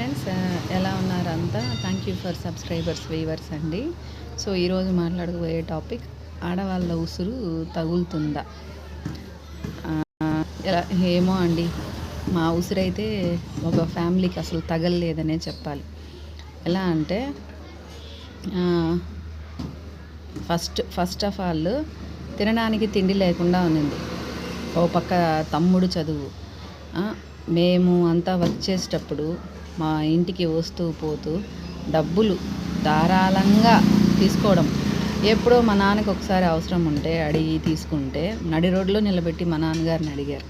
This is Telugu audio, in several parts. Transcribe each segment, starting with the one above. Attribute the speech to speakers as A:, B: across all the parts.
A: ఫ్రెండ్స్, ఎలా ఉన్నారు అంతా? Thank you for subscribers, viewers అండి. సో ఈరోజు మాట్లాడబోయే టాపిక్ ఆడవాళ్ళ ఉసురు తగులుతుందా? ఎలా ఏమో అండి, మా ఉసురైతే ఒక ఫ్యామిలీకి అసలు తగలలేదనే చెప్పాలి. ఎలా అంటే ఫస్ట్ ఆఫ్ ఆల్ తినడానికి తిండి లేకుండా ఉన్నింది. ఓ పక్క తమ్ముడు చదువు, మేము అంతా వర్క్ చేసేటప్పుడు మా ఇంటికి వస్తూ పోతూ డబ్బులు ధారాళంగా తీసుకోవడం. ఎప్పుడో మా నాన్నకి ఒకసారి అవసరం ఉంటే అడిగి తీసుకుంటే నడి రోడ్లో నిలబెట్టి మా నాన్నగారిని అడిగారు.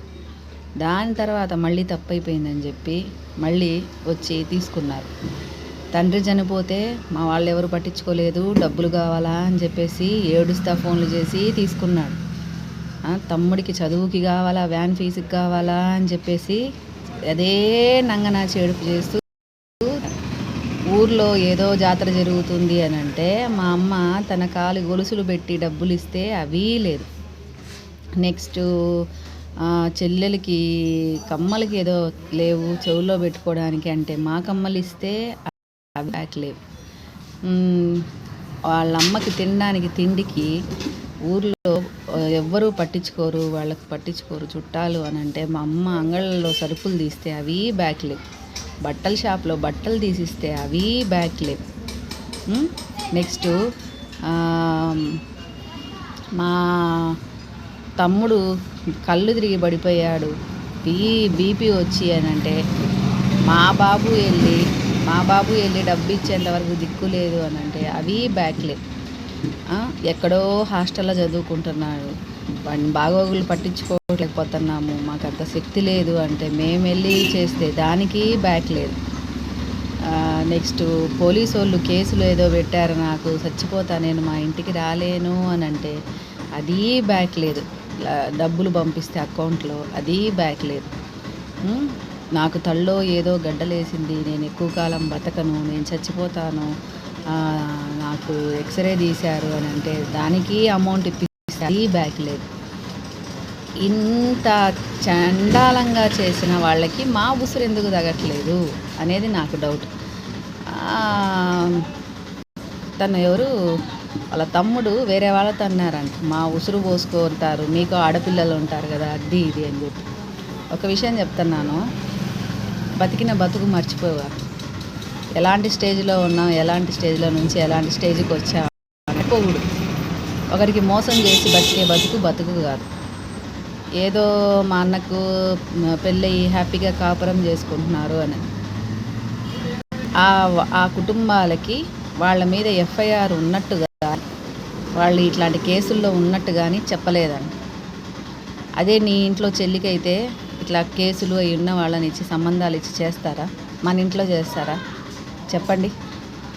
A: దాని తర్వాత మళ్ళీ తప్పైపోయిందని చెప్పి మళ్ళీ వచ్చి తీసుకున్నారు. తండ్రి చనిపోతే మా వాళ్ళు ఎవరు పట్టించుకోలేదు, డబ్బులు కావాలా అని చెప్పేసి ఏడుస్తా ఫోన్లు చేసి తీసుకున్నాడు. తమ్ముడికి చదువుకి కావాలా, వ్యాన్ ఫీజుకి కావాలా అని చెప్పేసి అదే నంగనా చేడుపు చేస్తూ, ఊర్లో ఏదో జాతర జరుగుతుంది అని అంటే మా అమ్మ తన కాలు గొలుసులు పెట్టి డబ్బులు ఇస్తే అవి లేదు. నెక్స్ట్ చెల్లెలకి కమ్మలకి ఏదో లేవు చెవుల్లో పెట్టుకోవడానికి అంటే మా కమ్మలు ఇస్తే అవి బ్యాక్ లేవు. వాళ్ళ అమ్మకి తినడానికి తిండికి ఊర్లో ఎవ్వరూ పట్టించుకోరు, వాళ్ళకి పట్టించుకోరు చుట్టాలు అని అంటే మా అమ్మ అంగళ్ళలో సరుకులు తీస్తే అవి బ్యాక్ లేవు. బట్టల షాప్లో బట్టలు తీసిస్తే అవి బ్యాక్ లేవు. నెక్స్ట్ మా తమ్ముడు కళ్ళు తిరిగి పడిపోయాడు, బీపీ వచ్చి అని అంటే మా బాబు వెళ్ళి డబ్బు ఇచ్చేంతవరకు దిక్కు లేదు అని అంటే అవి బ్యాక్ లేవు. ఎక్కడో హాస్టల్లో చదువుకుంటున్నాడు, వాడిని బాగోగులు పట్టించుకోలేకపోతున్నాము, మాకు అంత శక్తి లేదు అంటే మేము వెళ్ళి చేస్తే దానికి బ్యాక్ లేదు. నెక్స్ట్ పోలీసు వాళ్ళు కేసులు ఏదో పెట్టారు, నాకు చచ్చిపోతా నేను మా ఇంటికి రాలేను అని అంటే అది బ్యాక్ లేదు. డబ్బులు పంపిస్తే అకౌంట్లో అది బ్యాక్ లేదు. నాకు తల్లో ఏదో గడ్డలేసింది, నేను ఎక్కువ కాలం బతకను, నేను చచ్చిపోతాను, నాకు ఎక్స్రే తీశారు అని అంటే దానికి అమౌంట్ ఇప్పిస్తే అది బ్యాక్ లేదు. ఇంత చండాలంగా చేసిన వాళ్ళకి మా ఉసురు ఎందుకు తగ్గట్లేదు అనేది నాకు డౌట్. తను ఎవరు వాళ్ళ తమ్ముడు వేరే వాళ్ళతో అన్నారంట, మా ఉసురు పోసుకుంటారు, మీకు ఆడపిల్లలు ఉంటారు కదా అది ఇది అని చెప్పి. ఒక విషయం చెప్తున్నాను, బతికిన బతుకు మర్చిపోవా. ఎలాంటి స్టేజ్లో ఉన్నాం, ఎలాంటి స్టేజ్లో నుంచి ఎలాంటి స్టేజ్కి వచ్చా అనుకోకూడదు. ఒకరికి మోసం చేసి బతికే బతుకు కాదు. ఏదో మా అన్నకు పెళ్ళయి హ్యాపీగా కాపురం చేసుకుంటున్నారు అని ఆ కుటుంబాలకి వాళ్ళ మీద ఎఫ్ఐఆర్ ఉన్నట్టుగా, వాళ్ళు ఇట్లాంటి కేసుల్లో ఉన్నట్టు కానీ చెప్పలేదండి. అదే నీ ఇంట్లో చెల్లికైతే ఇట్లా కేసులు అవి ఉన్న వాళ్ళని ఇచ్చి సంబంధాలు ఇచ్చి చేస్తారా? మన ఇంట్లో చేస్తారా చెప్పండి?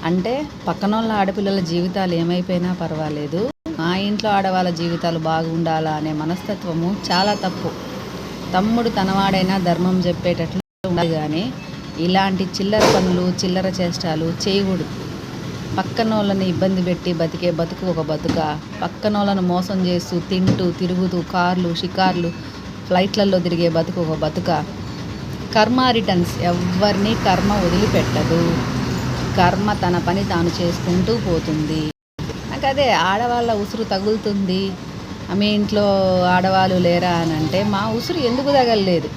A: అంటే పక్కన వాళ్ళ ఆడపిల్లల జీవితాలు ఏమైపోయినా పర్వాలేదు, మా ఇంట్లో ఆడవాళ్ళ జీవితాలు బాగుండాలా అనే మనస్తత్వము చాలా తప్పు. తమ్ముడు తనవాడైనా ధర్మం చెప్పేటట్లు ఉండాలి, కానీ ఇలాంటి చిల్లర పనులు చిల్లర చేష్టాలు చేయకూడదు. పక్కన వాళ్ళని ఇబ్బంది పెట్టి బతికే బతుకు ఒక బతుక, పక్కన వాళ్ళను మోసం చేస్తూ తింటూ తిరుగుతూ కార్లు షికార్లు ఫ్లైట్లలో తిరిగే బతుకు ఒక బతుక. కర్మ రిటర్న్స్, ఎవరిని కర్మ వదిలిపెట్టదు. కర్మ తన పని తాను చేసుకుంటూ పోతుంది. నాకు అదే ఆడవాళ్ళ ఉసురు తగులుతుంది, మీ ఇంట్లో ఆడవాళ్ళు లేరా అని అంటే మా ఉసురు ఎందుకు తగలలేదు?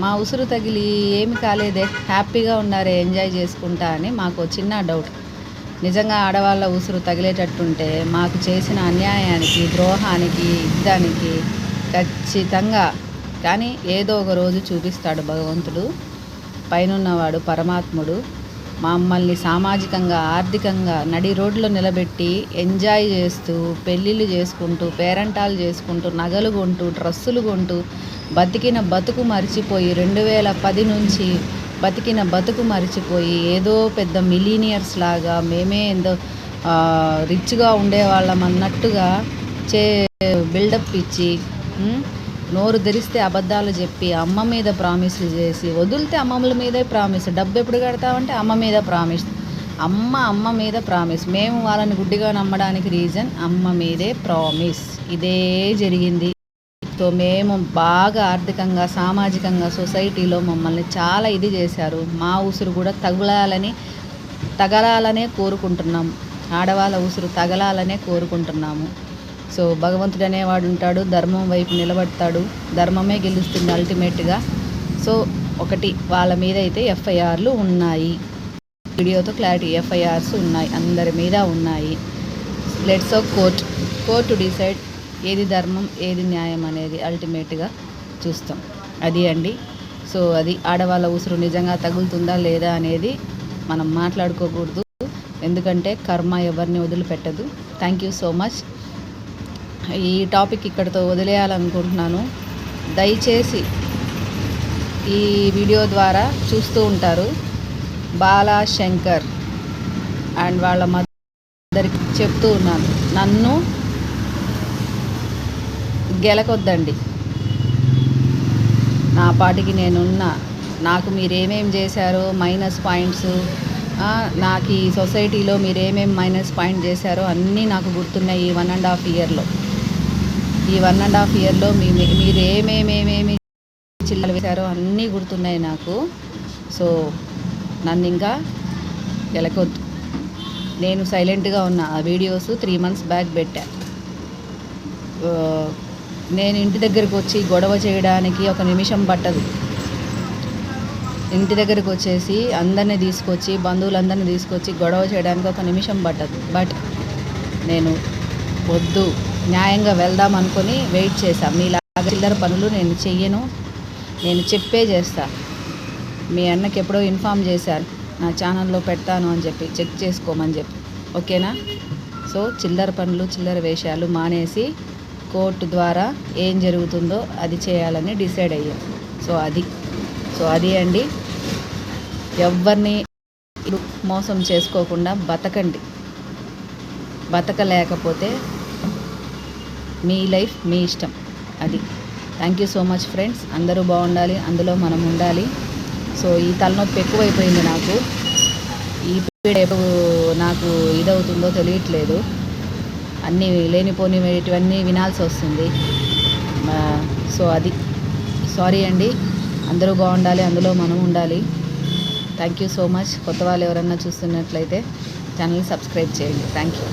A: మా ఉసురు తగిలి ఏమి కాలేదే, హ్యాపీగా ఉన్నారే, ఎంజాయ్ చేసుకుంటా అని మాకు చిన్న డౌట్. నిజంగా ఆడవాళ్ళ ఉసురు తగిలేటట్టుంటే మాకు చేసిన అన్యాయానికి, ద్రోహానికి, యుద్ధానికి ఖచ్చితంగా కానీ ఏదో ఒక రోజు చూపిస్తాడు భగవంతుడు, పైనున్నవాడు పరమాత్ముడు. మమ్మల్ని సామాజికంగా ఆర్థికంగా నడి రోడ్లో నిలబెట్టి ఎంజాయ్ చేస్తూ పెళ్ళిళ్ళు చేసుకుంటూ పేరంటాలు చేసుకుంటూ నగలు కొంటూ డ్రస్సులు కొంటూ బతికిన బతుకు మర్చిపోయి 2010 నుంచి బతికిన బతుకు మర్చిపోయి ఏదో పెద్ద మిలీనియర్స్ లాగా మేమే ఏదో రిచ్గా ఉండేవాళ్ళం అన్నట్టుగా బిల్డప్ ఇచ్చి నోరు తెరిస్తే అబద్ధాలు చెప్పి అమ్మ మీద ప్రామిస్లు చేసి వదిలితే అమ్మమ్మల మీదే ప్రామిస్. డబ్బు ఎప్పుడు కడతామంటే అమ్మ మీద ప్రామిస్, అమ్మ మీద ప్రామిస్. మేము వాళ్ళని గుడ్డిగా నమ్మడానికి రీజన్ అమ్మ మీదే ప్రామిస్. ఇదే జరిగింది. సో మేము బాగా ఆర్థికంగా సామాజికంగా సొసైటీలో మమ్మల్ని చాలా ఇది చేశారు. మా ఉసురు కూడా తగలాలనే కోరుకుంటున్నాం. ఆడవాళ్ళ ఉసురు తగలాలనే కోరుకుంటున్నాము. సో భగవంతుడు అనేవాడు ఉంటాడు, ధర్మం వైపు నిలబడతాడు, ధర్మమే గెలుస్తుంది అల్టిమేట్గా. సో ఒకటి, వాళ్ళ మీద అయితే ఎఫ్ఐఆర్లు ఉన్నాయి, వీడియోతో క్లారిటీ ఎఫ్ఐఆర్స్ ఉన్నాయి, అందరి మీద ఉన్నాయి. లెట్స్ ఆఫ్ కోర్టు డిసైడ్ ఏది ధర్మం ఏది న్యాయం అనేది అల్టిమేట్గా చూస్తాం. అది అండి. సో అది ఆడవాళ్ళ ఉసురు నిజంగా తగులుతుందా లేదా అనేది మనం మాట్లాడుకోకూడదు, ఎందుకంటే కర్మ ఎవరిని వదిలిపెట్టదు. Thank you so much. ఈ టాపిక్ ఇక్కడితో వదిలేయాలనుకుంటున్నాను. దయచేసి ఈ వీడియో ద్వారా చూస్తూ ఉంటారు బాలా శంకర్ అండ్ వాళ్ళ మదర్కి చెప్తూ ఉన్నాను, నన్ను గెలకొద్దండి, నా పాటికి నేనున్నా. నాకు మీరేమేం చేశారో మైనస్ పాయింట్స్, నాకు ఈ సొసైటీలో మీరేమేం మైనస్ పాయింట్ చేశారో అన్నీ నాకు గుర్తున్నాయి. ఈ 1.5 ఇయర్లో మీరు ఏమేమి చిల్లలు వేశారో అన్నీ గుర్తున్నాయి నాకు. సో నన్ను ఇంకా గెలకొద్దు. నేను సైలెంట్గా ఉన్న ఆ వీడియోస్ 3 months బ్యాక్ పెట్టా. నేను ఇంటి దగ్గరికి వచ్చి గొడవ చేయడానికి ఒక నిమిషం పట్టదు. ఇంటి దగ్గరికి వచ్చేసి అందరినీ తీసుకొచ్చి బంధువులందరినీ తీసుకొచ్చి గొడవ చేయడానికి ఒక నిమిషం పట్టదు. బట్ నేను వద్దు, న్యాయంగా వెళ్దాం అనుకొని వెయిట్ చేశా. మీలాగా చిల్లర పనులు నేను చెయ్యను, నేను చెప్పే చేస్తా. మీ అన్నకి ఎప్పుడో ఇన్ఫామ్ చేశాను, నా ఛానల్లో పెడతాను అని చెప్పి, చెక్ చేసుకోమని చెప్పి. ఓకేనా? సో చిల్లర పనులు చిల్లర వేషాలు మానేసి కోర్టు ద్వారా ఏం జరుగుతుందో అది చేయాలని డిసైడ్ అయ్యాం. సో అది అండి. ఎవరిని మోసం చేసుకోకుండా బతకండి. బతకలేకపోతే మీ లైఫ్ మీ ఇష్టం. అది. Thank you so much friends. అందరూ బాగుండాలి, అందులో మనం ఉండాలి. సో ఈ తలనొప్పి ఎక్కువైపోయింది నాకు. ఈ పీరియడ్ నాకు ఇదవుతుందో తెలియట్లేదు. అన్నీ లేనిపోని ఇటువన్నీ వినాల్సి వస్తుంది. సో అది. సారీ అండి. అందరూ బాగుండాలి, అందులో మనం ఉండాలి. Thank you so much. కొత్త వాళ్ళు ఎవరన్నా చూస్తున్నట్లయితే ఛానల్ని సబ్స్క్రైబ్ చేయండి. Thank you.